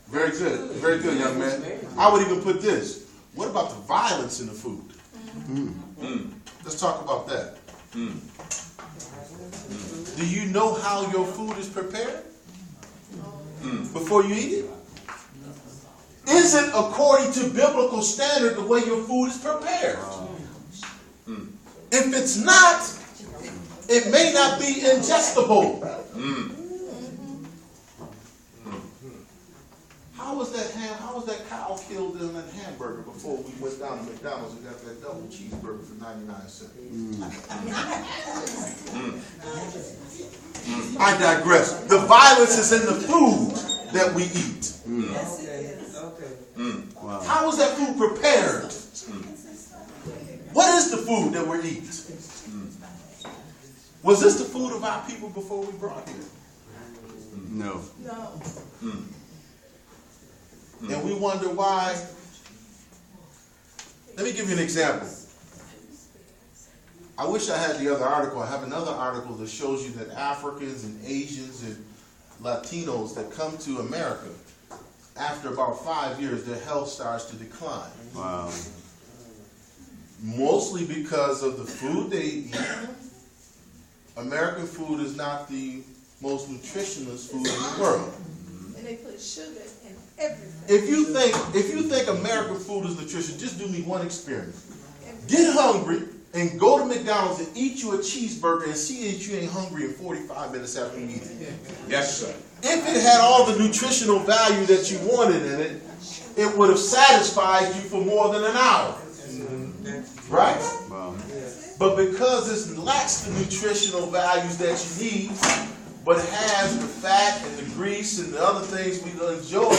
Very good. Very good, young man. I would even put this. What about the violence in the food? Let's talk about that. Do you know how your food is prepared before you eat it? Is it according to biblical standard the way your food is prepared? If it's not, it may not be ingestible. How was that cow killed in that hamburger before we went down to McDonald's and got that double cheeseburger for 99 cents? I digress. The violence is in the food that we eat. Yes, it is. Okay. Wow. How was that food prepared? What is the food that we eat? Was this the food of our people before we brought here? No. No. And we wonder why. Let me give you an example. I wish I had the other article. I have another article that shows you that Africans and Asians and Latinos that come to America, after about 5 years, their health starts to decline. Wow. Mostly because of the food they eat. American food is not the most nutritious food in the world. And they put sugar in everything. If you think American food is nutritious, just do me one experiment. Get hungry and go to McDonald's and eat you a cheeseburger and see that you ain't hungry in 45 minutes after you eat it. Yes, sir. If it had all the nutritional value that you wanted in it, it would have satisfied you for more than an hour. Right? Wow. But because it lacks the nutritional values that you need, but it has the fat and the grease and the other things we enjoy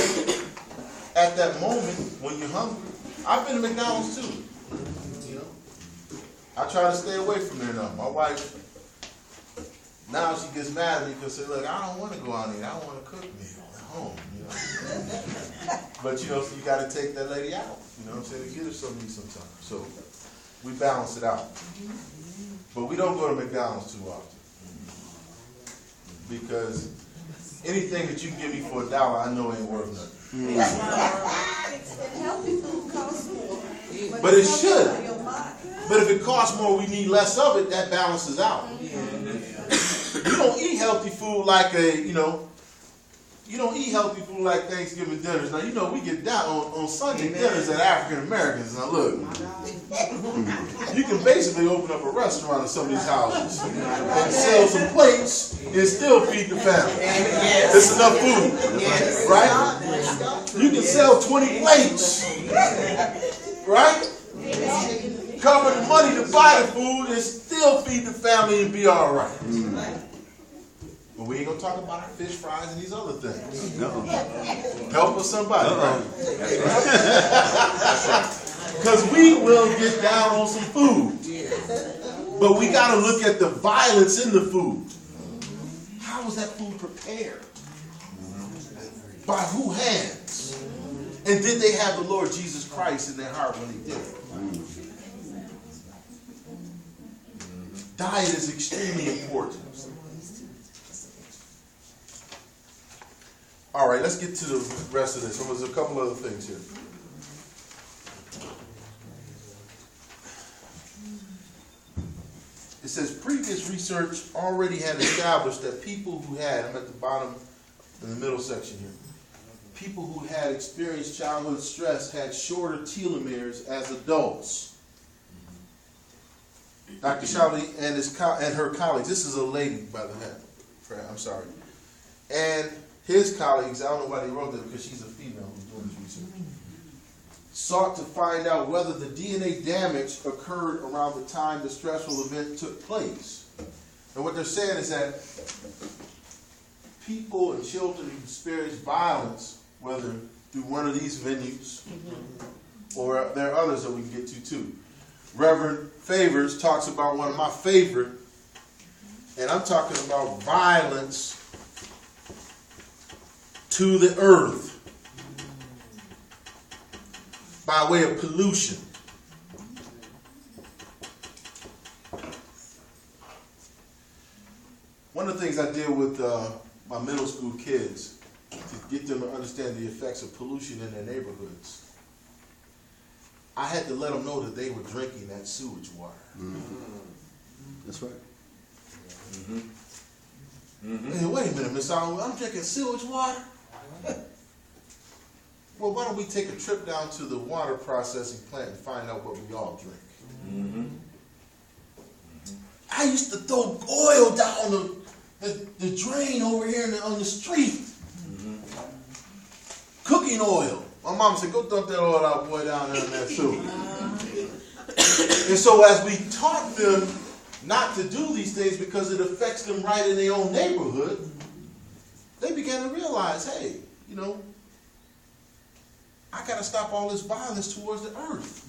at that moment when you're hungry. I've been to McDonald's too. You know, I try to stay away from there now. My wife, now she gets mad at me because she says, look, I don't want to go out and eat. I want to cook meal at home. You know? But you know, so you got to take that lady out. You know what I'm saying? Get her something to eat sometime. So we balance it out. But we don't go to McDonald's too often. Because anything that you can give me for $1, I know ain't worth nothing. And healthy food costs more. But it it's should. healthy for your body. But if it costs more, we need less of it, that balances out. You don't eat healthy food like you don't eat healthy food like Thanksgiving dinners. Now, you know, we get down on Sunday dinners at African Americans. Now, look, you can basically open up a restaurant in some of these houses and sell some plates and still feed the family. It's enough food, right? You can sell 20 plates, right? Cover the money to buy the food and still feed the family and be all right. But we ain't gonna talk about our fish fries and these other things. No. Help us somebody, right? Because we will get down on some food. But we gotta look at the violence in the food. How was that food prepared? By whose hands? And did they have the Lord Jesus Christ in their heart when they did it? Diet is extremely important. All right, let's get to the rest of this. There's a couple other things here. It says previous research already had established that people who had, I'm at the bottom in the middle section here, people who had experienced childhood stress had shorter telomeres as adults. Dr. Shelby and her colleagues, this is a lady by the way, I'm sorry, and his colleagues, I don't know why they wrote that because she's a female who's doing this research, sought to find out whether the DNA damage occurred around the time the stressful event took place. And what they're saying is that people and children who experience violence, whether through one of these venues or there are others that we can get to too. Reverend Favors talks about one of my favorite, and I'm talking about violence to the earth by way of pollution. One of the things I did with my middle school kids to get them to understand the effects of pollution in their neighborhoods, I had to let them know that they were drinking that sewage water. That's right. Hey, wait a minute, Miss Allen, I'm drinking sewage water? Well, why don't we take a trip down to the water processing plant and find out what we all drink? I used to throw oil down the drain over here on the street. Cooking oil. My mom said, go dump that oil out, boy, down there in that sewer. And so as we taught them not to do these things because it affects them right in their own neighborhood, they began to realize, hey, you know, I got to stop all this violence towards the earth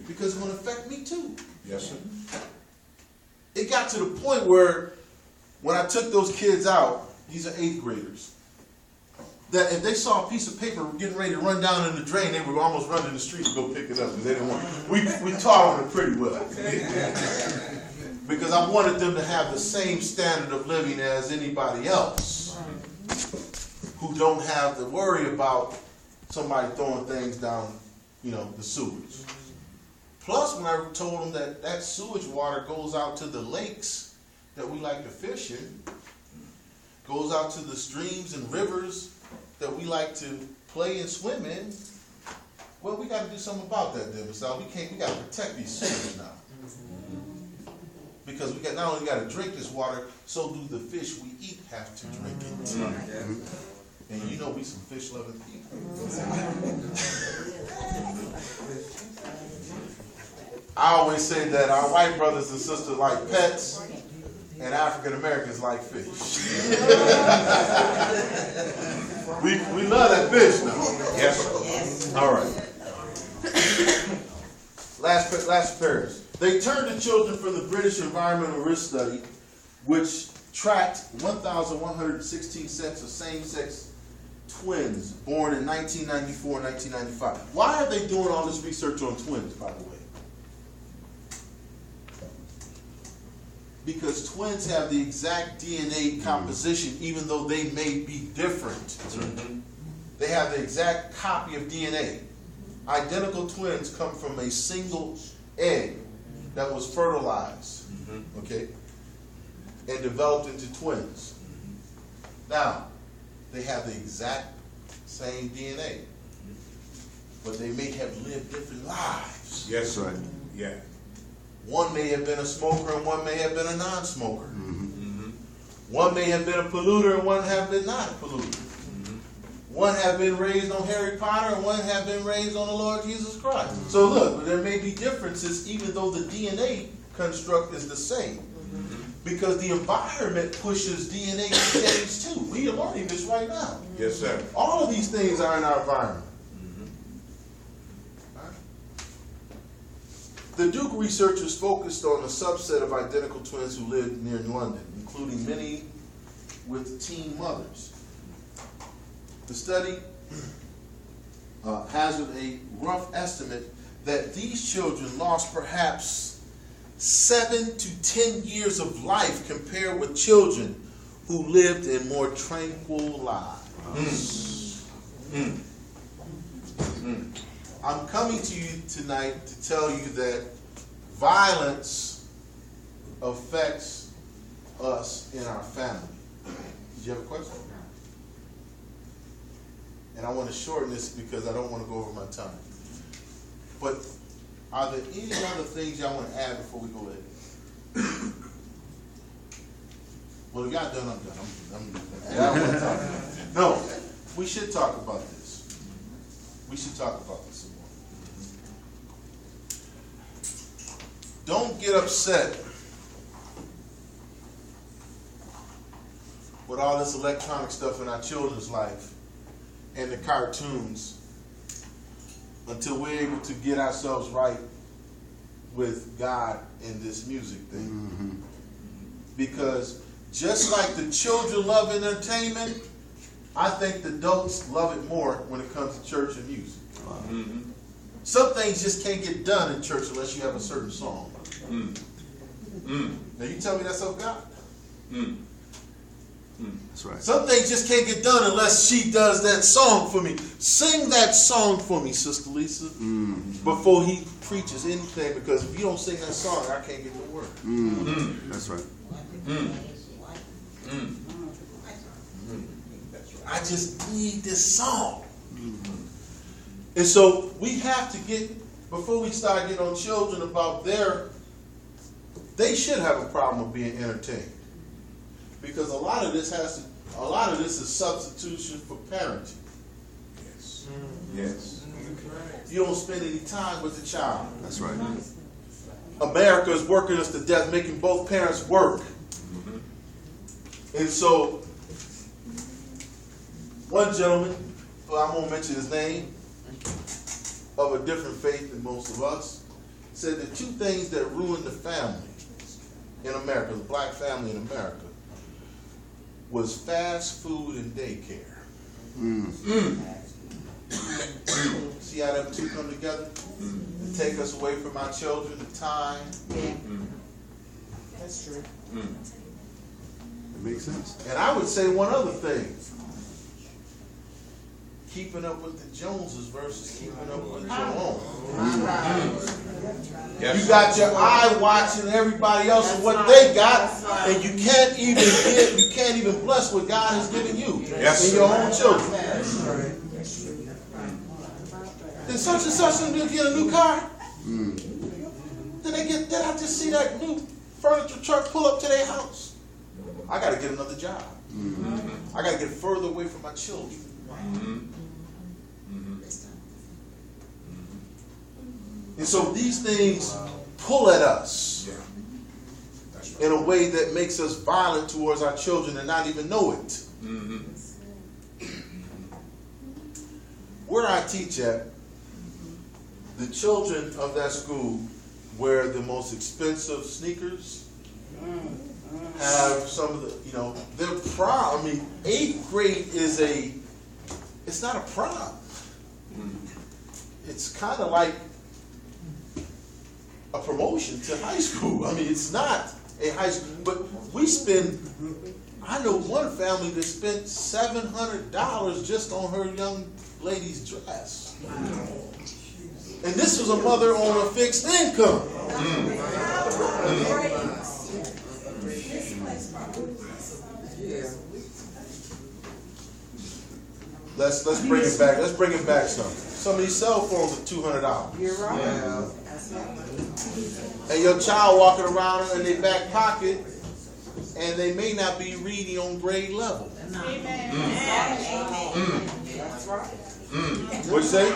because it's going to affect me too. Yes, sir. It got to the point where when I took those kids out, these are 8th graders, that if they saw a piece of paper getting ready to run down in the drain, they would almost run in the street and go pick it up because they didn't want it. We taught them it pretty well. Because I wanted them to have the same standard of living as anybody else who don't have to worry about somebody throwing things down, you know, the sewage. Plus, when I told them that that sewage water goes out to the lakes that we like to fish in, goes out to the streams and rivers that we like to play and swim in, well, we got to do something about that, then. So we got to protect these sewage now. Because we got not only got to drink this water, so do the fish we eat have to drink it. And you know we some fish-loving people. I always say that our white brothers and sisters like pets, and African Americans like fish. we love that fish now. Yes. All right. Last pairs. They turned to children from the British Environmental Risk Study, which tracked 1,116 sets of same-sex twins born in 1994 and 1995. Why are they doing all this research on twins, by the way? Because twins have the exact DNA composition, even though they may be different. They have the exact copy of DNA. Identical twins come from a single egg that was fertilized, okay, and developed into twins. Now, they have the exact same DNA, but they may have lived different lives. Yes, right. Yeah. One may have been a smoker and one may have been a non-smoker. One may have been a polluter and one have been not a polluter. One have been raised on Harry Potter and one have been raised on the Lord Jesus Christ. So look, there may be differences even though the DNA construct is the same. Because the environment pushes DNA to change too. We are learning this right now. Yes, sir. All of these things are in our environment. The Duke researchers focused on a subset of identical twins who lived near London, including many with teen mothers. The study hazarded a rough estimate that these children lost perhaps 7 to 10 years of life compared with children who lived in more tranquil lives. I'm coming to you tonight to tell you that violence affects us in our family. Did you have a question? And I want to shorten this because I don't want to go over my time. But are there any other things y'all want to add before we go in? Well, if y'all done, I'm done. I don't want to talk about it. No, we should talk about this. We should talk about this some more. Don't get upset with all this electronic stuff in our children's life and the cartoons until we're able to get ourselves right with God in this music thing. Because just like the children love entertainment, I think the adults love it more when it comes to church and music. Some things just can't get done in church unless you have a certain song. Now you tell me that's of God. That's right. Some things just can't get done unless she does that song for me. Sing that song for me, Sister Lisa, before he preaches anything, because if you don't sing that song, I can't get the word. That's right. I just need this song. And so we have to get, before we start getting on children about they should have a problem with being entertained. Because a lot of this is substitution for parenting. Yes. Yes. You don't spend any time with the child. That's right. America is working us to death, making both parents work. And so, one gentleman, well, I won't mention his name, of a different faith than most of us, said the two things that ruined the family in America, the black family in America, was fast food and daycare. See how them two come together? To take us away from our children, the time. That's true. It makes sense. And I would say one other thing. Keeping up with the Joneses versus keeping up with your own. Yes. You got your eye watching everybody else and what they got, and you can't even bless what God has given you in your own children. Then such and such and get a new car. Then I just see that new furniture truck pull up to their house. I got to get another job. I got to get further away from my children. And so these things pull at us in a way that makes us violent towards our children and not even know it. Where I teach at, the children of that school wear the most expensive sneakers, have some of the, their prom. I mean, 8th grade it's not a prom. It's kind of like a promotion to high school. I mean, it's not a high school, but I know one family that spent $700 just on her young lady's dress. And this was a mother on a fixed income. Let's bring it back. Let's bring it back some. Some of these cell phones are $200. You're right. Yeah. And your child walking around in their back pocket, and they may not be reading on grade level. Amen. That's right. What'd you say?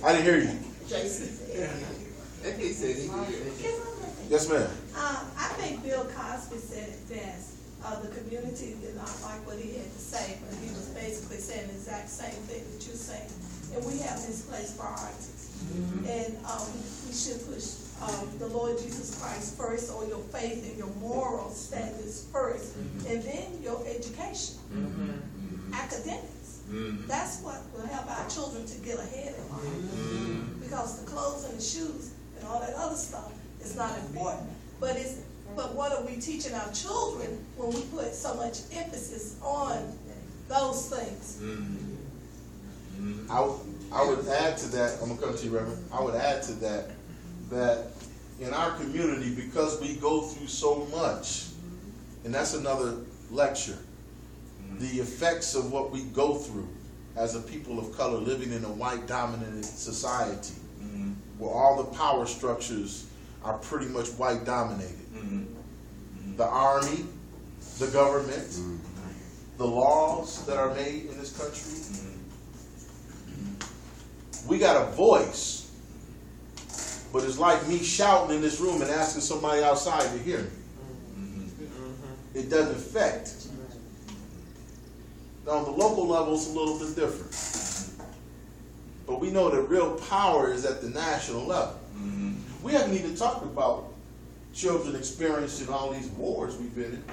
I didn't hear you. Yes, ma'am. I think Bill Cosby said it best. The community did not like what he had to say, but he was basically saying the exact same thing that you're saying. And we have misplaced priorities. And we should push the Lord Jesus Christ first, or your faith and your moral standards first, and then your education, academics. That's what will help our children to get ahead in life. Because the clothes and the shoes and all that other stuff is not important. But what are we teaching our children when we put so much emphasis on those things? I would add to that, I'm going to come to you, Reverend. I would add to that in our community, because we go through so much, and that's another lecture, the effects of what we go through as a people of color living in a white-dominated society, where all the power structures are pretty much white-dominated. The army, the government, the laws that are made in this country. We got a voice, but it's like me shouting in this room and asking somebody outside to hear me. It doesn't affect. Now, on the local level, it's a little bit different. But we know that real power is at the national level. We haven't even talked about children experiencing all these wars we've been in.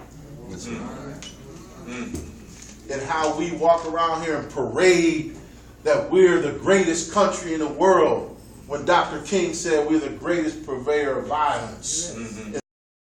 That's right. And how we walk around here and parade that we're the greatest country in the world, when Dr. King said we're the greatest purveyor of violence in